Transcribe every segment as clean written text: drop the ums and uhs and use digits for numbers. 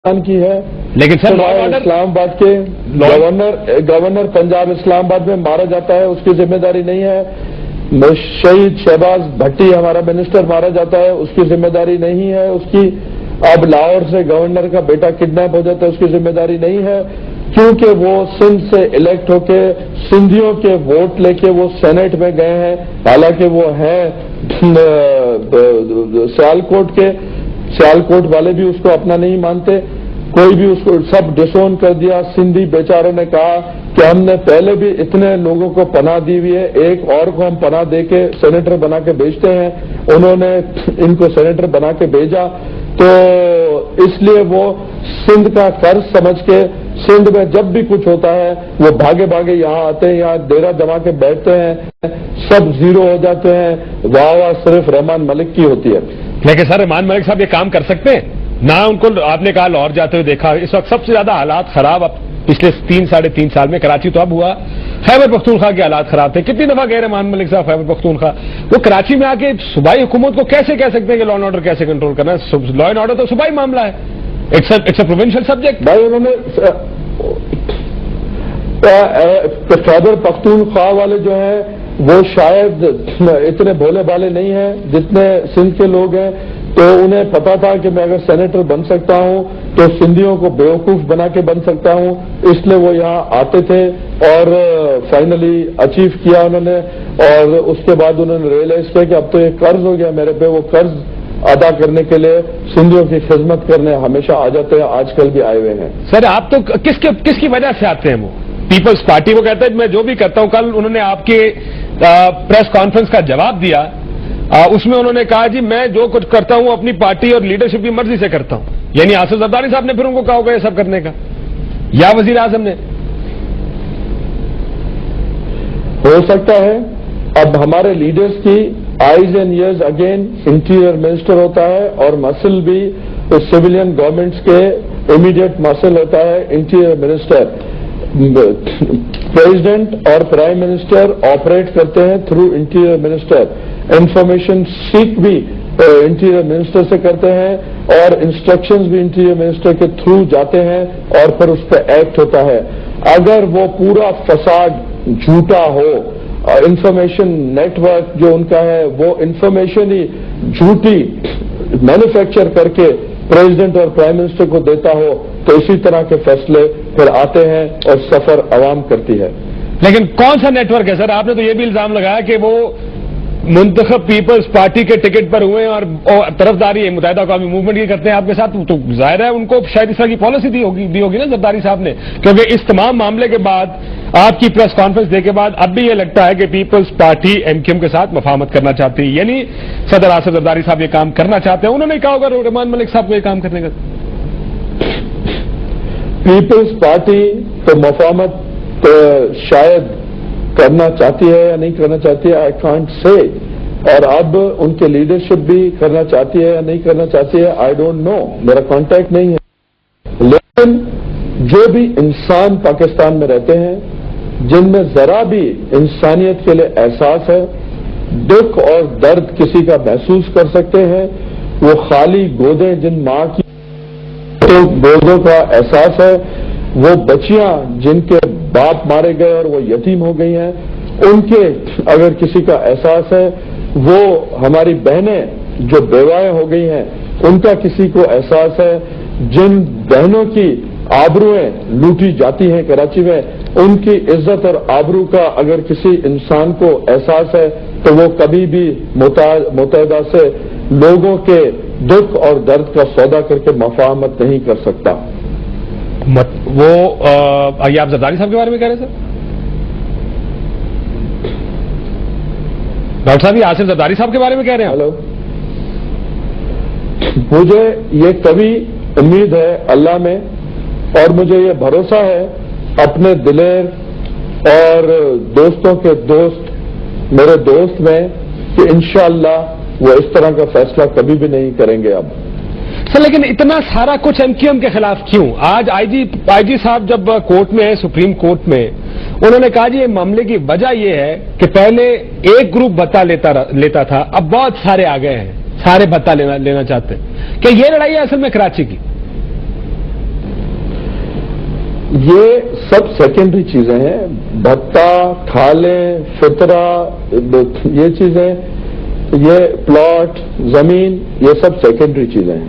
کی ہے، لیکن سر اسلام آباد کے گورنر پنجاب اسلام آباد میں مارا جاتا ہے، اس کی ذمہ داری نہیں ہے. شہید شہباز بھٹی ہمارا منسٹر مارا جاتا ہے، اس کی ذمہ داری نہیں ہے اس کی. اب لاہور سے گورنر کا بیٹا کڈنیپ ہو جاتا ہے، اس کی ذمہ داری نہیں ہے، کیونکہ وہ سندھ سے الیکٹ ہو کے سندھیوں کے ووٹ لے کے وہ سینیٹ میں گئے ہیں. حالانکہ وہ ہیں سیالکوٹ کے، سیالکوٹ والے بھی اس کو اپنا نہیں مانتے، کوئی بھی اس کو سب ڈسون کر دیا. سندھی بیچاروں نے کہا کہ ہم نے پہلے بھی اتنے لوگوں کو پناہ دی ہوئی ہے، ایک اور کو ہم پناہ دے کے سینیٹر بنا کے بھیجتے ہیں. انہوں نے ان کو سینیٹر بنا کے بھیجا، تو اس لیے وہ سندھ کا قرض سمجھ کے سندھ میں جب بھی کچھ ہوتا ہے وہ بھاگے بھاگے یہاں آتے ہیں، یہاں ڈیرا جما کے بیٹھتے ہیں، سب زیرو ہو جاتے ہیں. واہ واہ صرف رحمان ملک کی ہوتی ہے. لیکن سر رحمان ملک صاحب یہ کام کر سکتے ہیں نہ؟ ان کو آپ نے کہا لاہور جاتے ہوئے دیکھا. اس وقت سب سے زیادہ حالات خراب اب پچھلے 3-3.5 سال میں کراچی تو اب ہوا، خیبر پختونخوا کے حالات خراب تھے. کتنی دفعہ گئے رحمان ملک صاحب خیبر پختونخوا؟ وہ کراچی میں آ کے صوبائی حکومت کو کیسے کہہ سکتے ہیں کہ لا اینڈ آرڈر کیسے کنٹرول کرنا ہے؟ لا اینڈ آرڈر تو صوبائی معاملہ ہے، اٹس اے پروونشل سبجیکٹ. بھائی انہوں نے خیبر پختونخوا والے جو ہیں وہ شاید اتنے بھولے بھالے نہیں ہیں جتنے سندھ کے لوگ ہیں. تو انہیں پتا تھا کہ میں اگر سینیٹر بن سکتا ہوں تو سندھیوں کو بیوقوف بنا کے بن سکتا ہوں، اس لیے وہ یہاں آتے تھے اور فائنلی اچیو کیا انہوں نے. اور اس کے بعد انہوں نے ریئلائز کیا کہ اب تو یہ قرض ہو گیا میرے پہ، وہ قرض ادا کرنے کے لیے سندھیوں کی خدمت کرنے ہمیشہ آ جاتے ہیں، آج کل بھی آئے ہوئے ہیں. سر آپ تو کس کی وجہ سے آتے ہیں؟ وہ پیپلز پارٹی، وہ کہتے ہیں میں جو بھی کرتا ہوں. کل انہوں نے آپ کے پریس کانفرنس کا جواب دیا، اس میں انہوں نے کہا جی میں جو کچھ کرتا ہوں اپنی پارٹی اور لیڈرشپ کی مرضی سے کرتا ہوں. یعنی آصف زرداری صاحب نے پھر ان کو کہا ہوگا یہ سب کرنے کا، یا وزیر اعظم نے؟ ہو سکتا ہے. اب ہمارے لیڈرز کی eyes and ears again interior minister ہوتا ہے، اور مسل بھی سویلین گورنمنٹس کے امیڈیٹ مسل ہوتا ہے انٹیریئر منسٹر. پریزیڈنٹ اور پرائم منسٹر آپریٹ کرتے ہیں تھرو انٹیریئر منسٹر. انفارمیشن سیک بھی انٹیریئر منسٹر سے کرتے ہیں، اور انسٹرکشنز بھی انٹیریئر منسٹر کے تھرو جاتے ہیں، اور پھر اس پہ ایکٹ ہوتا ہے. اگر وہ پورا فساد جھوٹا ہو، انفارمیشن نیٹ ورک جو ان کا ہے وہ انفارمیشن ہی جھوٹی مینوفیکچر کر کے پریزیڈنٹ اور پرائم منسٹر کو دیتا ہو، تو اسی طرح کے فیصلے پھر آتے ہیں اور سفر عوام کرتی ہے. لیکن کون سا نیٹ ورک ہے سر؟ آپ نے تو یہ بھی الزام لگایا کہ وہ منتخب پیپلز پارٹی کے ٹکٹ پر ہوئے اور طرفداری متحدہ قومی موومنٹ کی کرتے ہیں آپ کے ساتھ. تو ظاہر ہے ان کو شاید اس طرح کی پالیسی دی ہوگی نا زرداری صاحب نے، کیونکہ اس تمام معاملے کے بعد آپ کی پریس کانفرنس دے کے بعد اب بھی یہ لگتا ہے کہ پیپلز پارٹی ایم کیو ایم کے ساتھ مفاہمت کرنا چاہتی ہے. یعنی صدر آصف زرداری صاحب یہ کام کرنا چاہتے ہیں. انہوں نے کہا ہوگا رحمان ملک صاحب کو یہ کام کرنے کا. پیپلز پارٹی تو مفاہمت شاید کرنا چاہتی ہے یا نہیں کرنا چاہتی ہے، آئی کانٹ سے. اور اب ان کے لیڈرشپ بھی کرنا چاہتی ہے یا نہیں کرنا چاہتی ہے، آئی ڈونٹ نو، میرا کانٹیکٹ نہیں ہے. لیکن جو بھی انسان پاکستان میں رہتے ہیں جن میں ذرا بھی انسانیت کے لیے احساس ہے، دکھ اور درد کسی کا محسوس کر سکتے ہیں، وہ خالی گودیں جن ماں کی گودوں کا احساس ہے، وہ بچیاں جن کے باپ مارے گئے اور وہ یتیم ہو گئی ہیں، ان کے اگر کسی کا احساس ہے، وہ ہماری بہنیں جو بیوائیں ہو گئی ہیں ان کا کسی کو احساس ہے، جن بہنوں کی آبروئیں لوٹی جاتی ہیں کراچی میں، ان کی عزت اور آبرو کا اگر کسی انسان کو احساس ہے تو وہ کبھی بھی متحدہ سے لوگوں کے دکھ اور درد کا سودا کر کے مفاہمت نہیں کر سکتا. وہ یہ آپ زرداری صاحب کے بارے میں کہہ رہے ہیں سر؟ ڈاکٹر صاحب یہ آصف زرداری صاحب کے بارے میں کہہ رہے ہیں؟ ہلو، مجھے یہ کبھی امید ہے اللہ میں، اور مجھے یہ بھروسہ ہے اپنے دلیر اور دوستوں کے دوست میرے دوست میں کہ انشاءاللہ وہ اس طرح کا فیصلہ کبھی بھی نہیں کریں گے. اب سر لیکن اتنا سارا کچھ ایم کیو ایم کے خلاف کیوں؟ آج آئی جی صاحب جب کورٹ میں ہے، سپریم کورٹ میں، انہوں نے کہا جی یہ معاملے کی وجہ یہ ہے کہ پہلے ایک گروپ بھتہ لیتا تھا، اب بہت سارے آ گئے ہیں، سارے بھتہ لینا چاہتے ہیں. کہ یہ لڑائی ہے اصل میں کراچی کی؟ یہ سب سیکنڈری چیزیں ہیں. بھتہ، کھالیں، فطرہ، یہ چیزیں، یہ پلاٹ، زمین، یہ سب سیکنڈری چیزیں ہیں.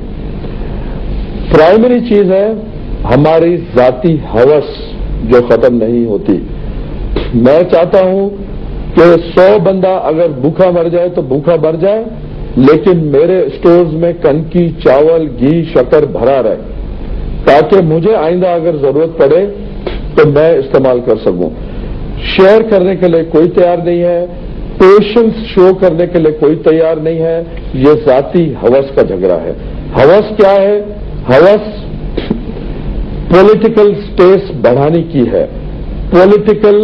پرائمری چیز ہے ہماری ذاتی ہوس جو ختم نہیں ہوتی. میں چاہتا ہوں کہ 100 بندہ اگر بھوکا مر جائے تو بھوکا مر جائے، لیکن میرے اسٹورز میں کنکی، چاول، گھی، شکر بھرا رہے، تاکہ مجھے آئندہ اگر ضرورت پڑے تو میں استعمال کر سکوں. شیئر کرنے کے لیے کوئی تیار نہیں ہے، پیشنس شو کرنے کے لیے کوئی تیار نہیں ہے. یہ ذاتی ہوس کا جھگڑا ہے. ہوس کیا ہے؟ ہوس پولیٹیکل سپیس بڑھانے کی ہے، پولیٹیکل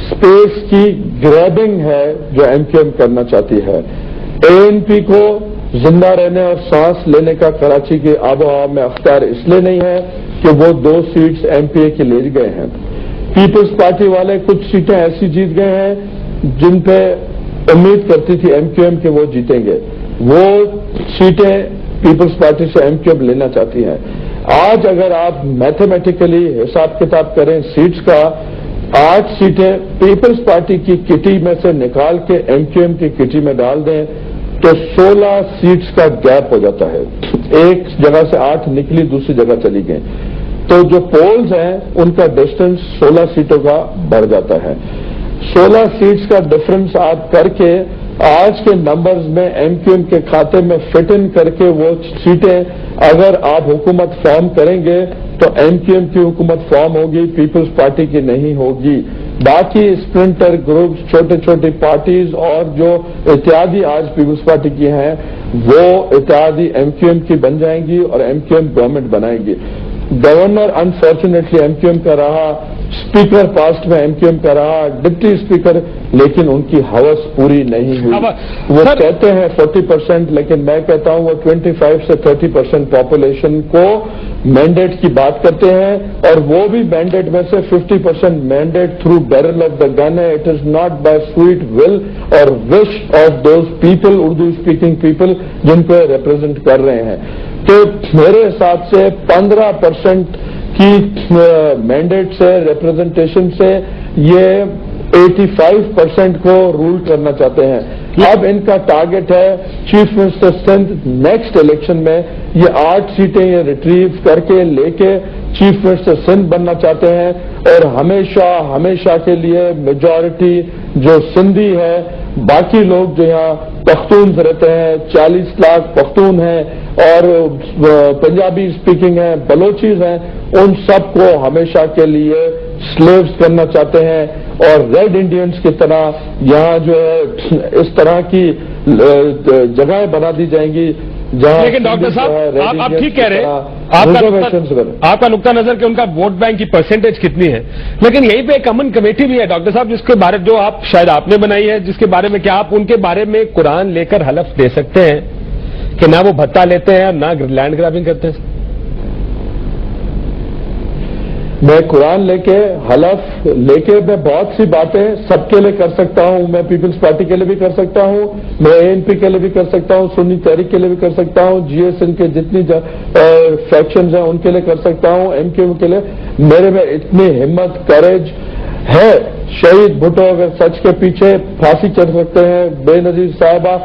سپیس کی گریبنگ ہے جو ایم کیو ایم کرنا چاہتی ہے. اے این پی کو زندہ رہنے اور سانس لینے کا کراچی کے آب و ہوا میں اختیار اس لیے نہیں ہے کہ وہ 2 سیٹس ایم پی اے کی لے گئے ہیں. پیپلز پارٹی والے کچھ سیٹیں ایسی جیت گئے ہیں جن پہ امید کرتی تھی ایم کیو ایم کہ وہ جیتیں گے. وہ سیٹیں پیپلز پارٹی سے ایم کیو ایم لینا چاہتی ہیں. آج اگر آپ میتھمیٹیکلی حساب کتاب کریں سیٹس کا، 8 سیٹیں پیپلز پارٹی کی کٹی میں سے نکال کے ایم کیو ایم کی کٹی میں ڈال دیں تو 16 سیٹس کا گیپ ہو جاتا ہے. ایک جگہ سے 8 نکلی، دوسری جگہ چلی گئیں، تو جو پولز ہیں ان کا ڈسٹینس 16 سیٹوں کا بڑھ جاتا ہے. 16 سیٹس کا ڈفرنس آپ کر کے آج کے نمبرز میں ایم کیو ایم کے کھاتے میں فٹ ان کر کے وہ سیٹیں اگر آپ حکومت فارم کریں گے تو ایم کیو ایم کی حکومت فارم ہوگی، پیپلز پارٹی کی نہیں ہوگی. باقی اسپلنٹر گروپس، چھوٹے چھوٹی پارٹیز اور جو اتحادی آج پیپلز پارٹی کی ہیں وہ اتحادی ایم کیو ایم کی بن جائیں گی اور ایم کیو ایم گورنمنٹ بنائے گی. گورنر انفارچونیٹلی ایم کیو ایم کا رہا، اسپیکر پاسٹ میں ایم کیو ایم کا رہا، ڈپٹی اسپیکر، لیکن ان کی ہوس پوری نہیں ہوئی. وہ کہتے ہیں 40%، لیکن میں کہتا ہوں وہ 25 سے 30% پاپولیشن کو مینڈیٹ کی بات کرتے ہیں، اور وہ بھی مینڈیٹ میں سے 50% mandate through barrel of the gun ہے. It is not by sweet will اور wish of those people, Urdu speaking people جن کو ریپرزینٹ کر رہے ہیں. تو میرے حساب سے 15% کی مینڈیٹ سے، ریپرزنٹیشن سے یہ 85% کو رول کرنا چاہتے ہیں. اب ان کا ٹارگٹ ہے chief minister Sindh next election میں یہ 8 سیٹیں یہ ریٹریو کر کے لے کے چیف منسٹر سندھ بننا چاہتے ہیں، اور ہمیشہ کے لیے میجورٹی جو سندھی ہے، باقی لوگ جو یہاں پختونز رہتے ہیں، 40 لاکھ پختون ہیں اور پنجابی اسپیکنگ ہیں، بلوچیز ہیں، ان سب کو ہمیشہ کے لیے سلیوز کرنا چاہتے ہیں. اور ریڈ انڈینز کی طرح یہاں جو ہے اس طرح کی جگہیں بنا دی جائیں گی جہاں. لیکن ڈاکٹر صاحب آپ ٹھیک کہہ رہے ہیں، آپ کا نقطہ نظر کہ ان کا ووٹ بینک کی پرسنٹیج کتنی ہے، لیکن یہیں پہ ایک امن کمیٹی بھی ہے ڈاکٹر صاحب جس کے بارے جو آپ شاید آپ نے بنائی ہے، جس کے بارے میں کیا آپ ان کے بارے میں قرآن لے کر حلف دے سکتے ہیں کہ نہ وہ بھتہ لیتے ہیں اور نہ لینڈ گرابنگ کرتے ہیں؟ میں قرآن لے کے حلف لے کے میں بہت سی باتیں سب کے لیے کر سکتا ہوں. میں پیپلز پارٹی کے لیے بھی کر سکتا ہوں، میں اے این پی کے لیے بھی کر سکتا ہوں، سنی تحریک کے لیے بھی کر سکتا ہوں، جی ایس این کے جتنی فیکشنز ہیں ان کے لیے کر سکتا ہوں، ایم کیو کے لیے. میرے میں اتنی ہمت، کریج ہے. شہید بھٹو اگر سچ کے پیچھے پھانسی چڑھ سکتے ہیں، بے نظیر صاحبہ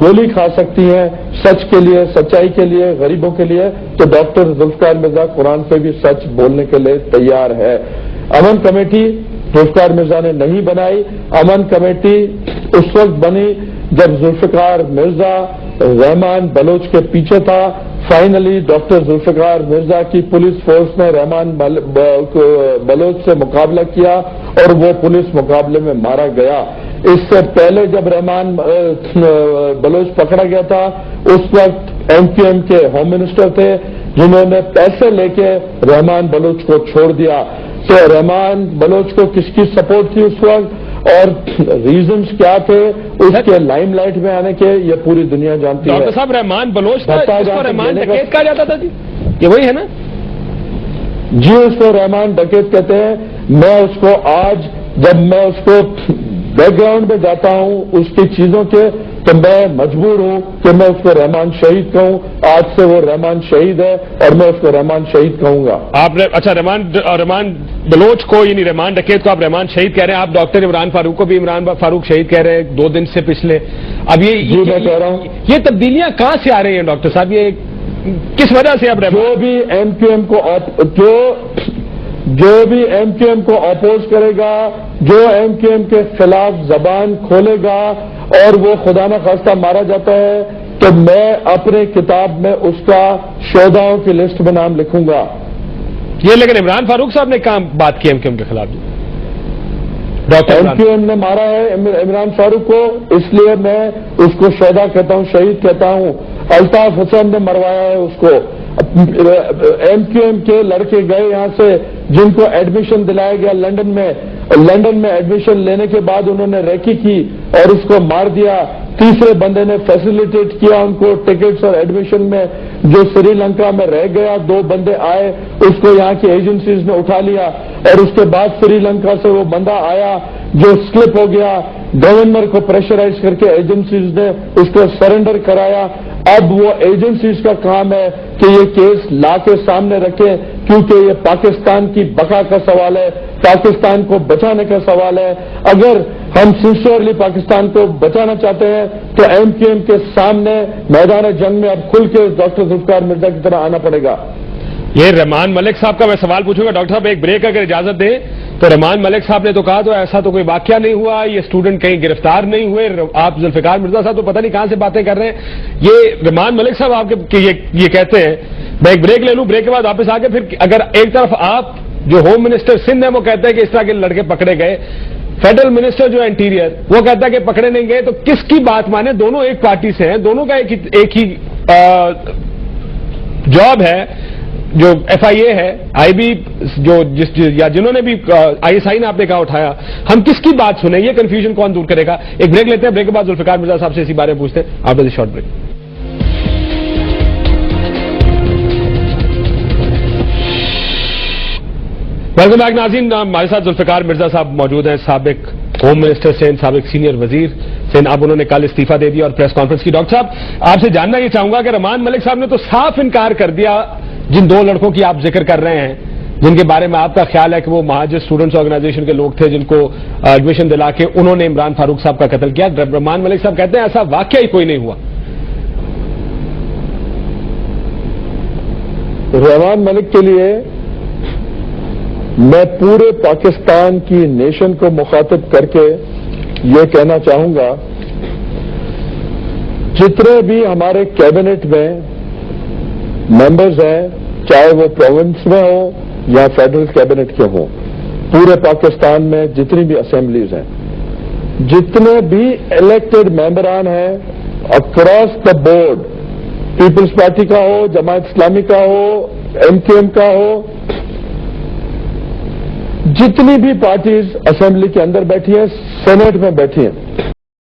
گولی کھا سکتی ہیں سچ کے لیے، سچائی کے لیے، غریبوں کے لیے، تو ڈاکٹر ذوالفقار مرزا قرآن پہ بھی سچ بولنے کے لیے تیار ہے. امن کمیٹی ذوالفقار مرزا نے نہیں بنائی. امن کمیٹی اس وقت بنی جب ذوالفقار مرزا رحمان بلوچ کے پیچھے تھا. فائنلی ڈاکٹر ذوالفقار مرزا کی پولیس فورس نے رحمان بلوچ سے مقابلہ کیا اور وہ پولیس مقابلے میں مارا گیا. اس سے پہلے جب رحمان بلوچ پکڑا گیا تھا اس وقت ایم کیو ایم کے ہوم منسٹر تھے جنہوں نے پیسے لے کے رحمان بلوچ کو چھوڑ دیا. تو رحمان بلوچ کو کس کی سپورٹ تھی اس وقت اور ریزنز کیا تھے اس کے لائم لائٹ میں آنے کے، یہ پوری دنیا جانتی ہے. ڈاکٹر صاحب رحمان بلوچ رحمان ڈکیت کہا جاتا تھا جی، یہ وہی ہے نا جی؟ اس کو رحمان ڈکیت کہتے ہیں. میں اس کو آج جب میں اس کو بیک گراؤنڈ میں جاتا ہوں اس کی چیزوں کے تو میں مجبور ہوں کہ میں اس کو رحمان شہید کہوں. آج سے وہ رحمان شہید ہے اور میں اس کو رحمان شہید کہوں گا. آپ اچھا رحمان بلوچ کو یعنی رحمان ڈکیت کو آپ رحمان شہید کہہ رہے ہیں. آپ ڈاکٹر عمران فاروق کو بھی عمران فاروق شہید کہہ رہے ہیں 2 دن سے پچھلے. اب میں کہہ رہا ہوں یہ تبدیلیاں کہاں سے آ رہی ہیں ڈاکٹر صاحب؟ یہ کس وجہ سے اب جو بھی ایم کیو ایم کو اپوز کرے گا، جو ایم کیو ایم کے خلاف زبان کھولے گا اور وہ خدا نہ خواستہ مارا جاتا ہے تو میں اپنے کتاب میں اس کا شہداؤں کی لسٹ میں نام لکھوں گا. یہ لیکن عمران فاروق صاحب نے کام بات کی ایم کیو ایم کے خلاف. ایم کیو ایم نے مارا ہے عمران فاروق کو، اس لیے میں اس کو شہدا کہتا ہوں، شہید کہتا ہوں. الطاف حسین نے مروایا ہے اس کو. ایم کیو ایم کے لڑکے گئے یہاں سے جن کو ایڈمیشن دلایا گیا لنڈن میں ایڈمیشن لینے کے بعد انہوں نے ریکی کی اور اس کو مار دیا. تیسرے بندے نے فیسیلیٹیٹ کیا ان کو ٹکٹس اور ایڈمیشن میں، جو سری لنکا میں رہ گیا. 2 بندے آئے، اس کو یہاں کی ایجنسیز نے اٹھا لیا اور اس کے بعد سری لنکا سے وہ بندہ آیا جو سلپ ہو گیا. گورنر کو پریشرائز کر کے ایجنسیز نے اس کو سرنڈر کرایا. اب وہ ایجنسیز کا کام ہے کہ یہ کیس لا کے سامنے رکھیں کیونکہ یہ پاکستان کی بقا کا سوال ہے، پاکستان کو بچانے کا سوال ہے. اگر ہم سنسیئرلی پاکستان کو بچانا چاہتے ہیں تو ایم کیو ایم کے سامنے میدان جنگ میں اب کھل کے ڈاکٹر ذوالفقار مرزا کی طرح آنا پڑے گا. یہ رحمان ملک صاحب کا میں سوال پوچھوں گا. ڈاکٹر صاحب ایک بریک اگر اجازت دیں تو رحمان ملک صاحب نے تو کہا تو ایسا تو کوئی واقعہ نہیں ہوا، یہ اسٹوڈنٹ کہیں گرفتار نہیں ہوئے. آپ ذوالفقار مرزا صاحب تو پتہ نہیں کہاں سے باتیں کر رہے ہیں. یہ رحمان ملک صاحب آپ کے یہ کہتے ہیں. میں ایک بریک لے لوں، بریک کے بعد واپس آ کے پھر اگر ایک طرف آپ جو ہوم منسٹر سندھ ہے وہ کہتے ہیں کہ اس طرح کے لڑکے پکڑے گئے، فیڈرل منسٹر جو انٹیریئر وہ کہتا ہے کہ پکڑے نہیں گئے، تو کس کی بات مانے؟ دونوں ایک پارٹی سے ہیں، دونوں کا ایک ہی جاب ہے جو ایف آئی اے ہے، آئی بی یا جنہوں نے بھی آئی ایس آئی نے آپ نے کہا اٹھایا. ہم کس کی بات سنیں؟ یہ کنفیوژن کون دور کرے گا؟ ایک بریک لیتے ہیں، بریک کے بعد ذوالفقار مرزا صاحب سے اسی بارے میں پوچھتے ہیں. After the short break. Welcome back ناظرین. ہمارے ساتھ ذوالفقار مرزا صاحب موجود ہیں، سابق ہوم منسٹر سندھ، سابق سینئر وزیر سندھ. اب انہوں نے کل استعفیٰ دے دیا اور پریس کانفرنس کی. ڈاکٹر صاحب آپ سے جاننا یہ چاہوں گا کہ رحمان ملک صاحب نے تو صاف انکار کر دیا جن 2 لڑکوں کی آپ ذکر کر رہے ہیں جن کے بارے میں آپ کا خیال ہے کہ وہ مہاجر اسٹوڈنٹس آرگنائزیشن کے لوگ تھے جن کو ایڈمیشن دلا کے انہوں نے عمران فاروق صاحب کا قتل کیا. رحمان ملک صاحب کہتے ہیں ایسا واقعہ ہی کوئی نہیں ہوا. رحمان ملک کے لیے میں پورے پاکستان کی نیشن کو مخاطب کر کے یہ کہنا چاہوں گا، جتنے بھی ہمارے کیبنٹ میں ممبرز ہیں، چاہے وہ پروونس میں ہوں یا فیڈرل کیبنٹ کے ہوں، پورے پاکستان میں جتنی بھی اسمبلیز ہیں، جتنے بھی الیکٹڈ ممبران ہیں across the board, Peoples Party کا ہو، جماعت اسلامی کا ہو، ایم کیو ایم کا ہو، جتنی بھی پارٹیز اسمبلی کے اندر بیٹھی ہیں، سینیٹ میں بیٹھی ہیں،